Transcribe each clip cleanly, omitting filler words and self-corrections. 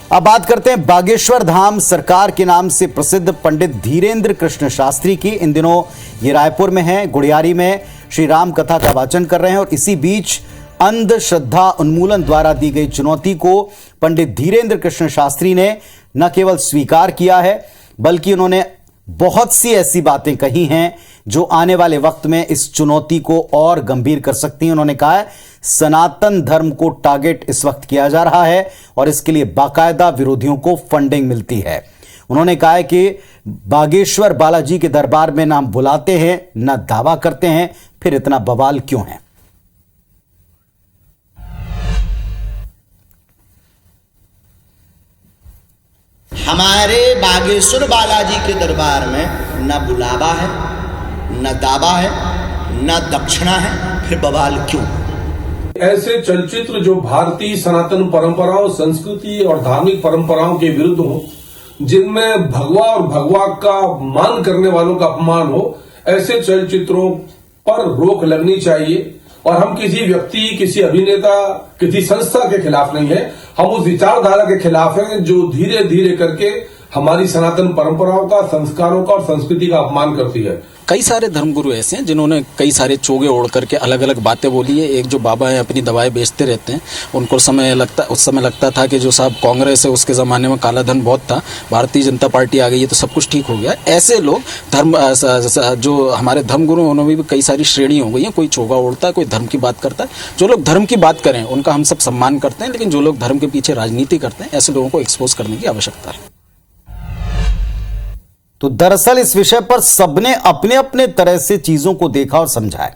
अब बात करते हैं बागेश्वर धाम सरकार के नाम से प्रसिद्ध पंडित धीरेन्द्र कृष्ण शास्त्री की। इन दिनों ये रायपुर में हैं, गुड़ियारी में श्री राम कथा का वाचन कर रहे हैं और इसी बीच अंधश्रद्धा उन्मूलन द्वारा दी गई चुनौती को पंडित धीरेन्द्र कृष्ण शास्त्री ने न केवल स्वीकार किया है बल्कि उन्होंने बहुत सी ऐसी बातें कही हैं जो आने वाले वक्त में इस चुनौती को और गंभीर कर सकती हैं। उन्होंने कहा है सनातन धर्म को टारगेट इस वक्त किया जा रहा है और इसके लिए बाकायदा विरोधियों को फंडिंग मिलती है। उन्होंने कहा है कि बागेश्वर बालाजी के दरबार में ना बुलाते हैं ना दावा करते हैं, फिर इतना बवाल क्यों है। हमारे बागेश्वर बालाजी के दरबार में न बुलावा है, न दावा है, न दक्षिणा है, फिर बवाल क्यों। ऐसे चलचित्र जो भारतीय सनातन परंपराओं, संस्कृति और धार्मिक परंपराओं के विरुद्ध हो, जिनमें भगवा और भगवा का मान करने वालों का अपमान हो, ऐसे चलचित्रों पर रोक लगनी चाहिए। और हम किसी व्यक्ति, किसी अभिनेता, किसी संस्था के खिलाफ नहीं है, हम उस विचारधारा के खिलाफ हैं जो धीरे धीरे करके हमारी सनातन परंपराओं का, संस्कारों का और संस्कृति का अपमान करती है। कई सारे धर्मगुरु ऐसे हैं जिन्होंने कई सारे चोगे ओढ़ करके अलग अलग बातें बोली है। एक जो बाबा है अपनी दवाएं बेचते रहते हैं, उनको उस समय लगता था कि जो साहब कांग्रेस है उसके ज़माने में काला धन बहुत था, भारतीय जनता पार्टी आ गई है तो सब कुछ ठीक हो गया। ऐसे लोग जो हमारे धर्मगुरु उन्होंने भी कई सारी श्रेणी हो गई हैं। कोई चोगा ओढ़ता है, कोई धर्म की बात करता है। जो लोग धर्म की बात करें उनका हम सब सम्मान करते हैं, लेकिन जो लोग धर्म के पीछे राजनीति करते हैं ऐसे लोगों को एक्सपोज करने की आवश्यकता है। तो दरअसल इस विषय पर सबने अपने अपने तरह से चीजों को देखा और समझा है,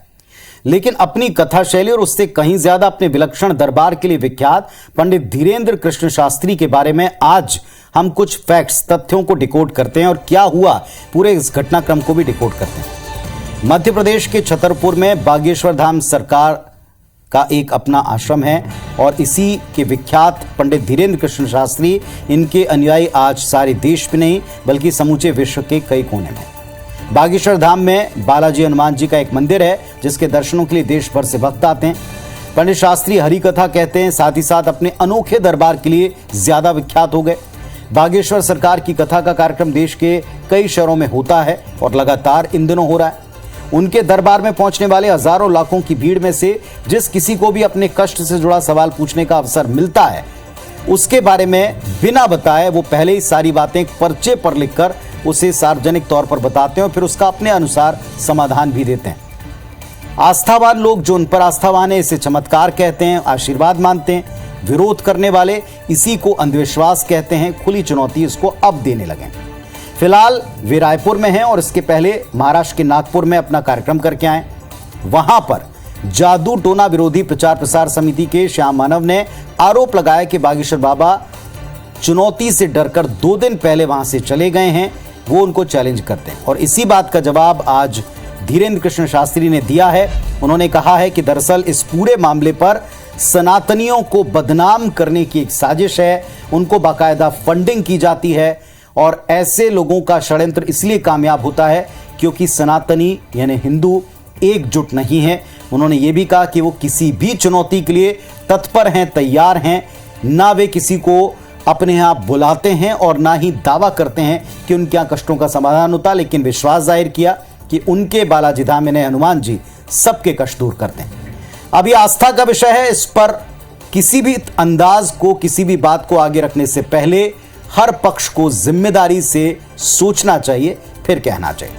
लेकिन अपनी कथा शैली और उससे कहीं ज्यादा अपने विलक्षण दरबार के लिए विख्यात पंडित धीरेन्द्र कृष्ण शास्त्री के बारे में आज हम कुछ फैक्ट्स, तथ्यों को डिकोड करते हैं और क्या हुआ पूरे इस घटनाक्रम को भी डिकोड करते हैं। मध्य प्रदेश के छतरपुर में बागेश्वर धाम सरकार का एक अपना आश्रम है और इसी के विख्यात पंडित धीरेन्द्र कृष्ण शास्त्री, इनके अनुयायी आज सारे देश में नहीं बल्कि समूचे विश्व के कई कोने में। बागेश्वर धाम में बालाजी हनुमान जी का एक मंदिर है जिसके दर्शनों के लिए देश भर से भक्त आते हैं। पंडित शास्त्री हरि कथा कहते हैं, साथ ही साथ अपने अनोखे दरबार के लिए ज्यादा विख्यात हो गए। बागेश्वर सरकार की कथा का कार्यक्रम देश के कई शहरों में होता है और लगातार इन दिनों हो रहा है। उनके दरबार में पहुंचने वाले हजारों लाखों की भीड़ में से जिस किसी को भी अपने कष्ट से जुड़ा सवाल पूछने का अवसर मिलता है, उसके बारे में बिना बताए वो पहले ही सारी बातें पर्चे पर लिखकर उसे सार्वजनिक तौर पर बताते हैं और फिर उसका अपने अनुसार समाधान भी देते हैं। आस्थावान लोग जो उन पर आस्थावान है इसे चमत्कार कहते हैं, आशीर्वाद मानते हैं। विरोध करने वाले इसी को अंधविश्वास कहते हैं। खुली चुनौती इसको अब देने लगे। फिलहाल वे रायपुर में हैं और इसके पहले महाराष्ट्र के नागपुर में अपना कार्यक्रम करके आए। वहां पर जादू टोना विरोधी प्रचार प्रसार समिति के श्याम मानव ने आरोप लगाया कि बागेश्वर बाबा चुनौती से डरकर 2 दिन पहले वहां से चले गए हैं, वो उनको चैलेंज करते हैं। और इसी बात का जवाब आज धीरेन्द्र कृष्ण शास्त्री ने दिया है। उन्होंने कहा है कि दरअसल इस पूरे मामले पर सनातनियों को बदनाम करने की एक साजिश है, उनको बाकायदा फंडिंग की जाती है और ऐसे लोगों का षड्यंत्र इसलिए कामयाब होता है क्योंकि सनातनी यानी हिंदू एकजुट नहीं है। उन्होंने ये भी कहा कि वो किसी भी चुनौती के लिए तत्पर हैं, तैयार हैं। ना वे किसी को अपने यहाँ बुलाते हैं और ना ही दावा करते हैं कि उनके यहाँ कष्टों का समाधान होता, लेकिन विश्वास जाहिर किया कि उनके बालाजी धाम में हनुमान जी सबके कष्ट दूर करते हैं। अब ये आस्था का विषय है, इस पर किसी भी अंदाज को, किसी भी बात को आगे रखने से पहले हर पक्ष को जिम्मेदारी से सोचना चाहिए, फिर कहना चाहिए।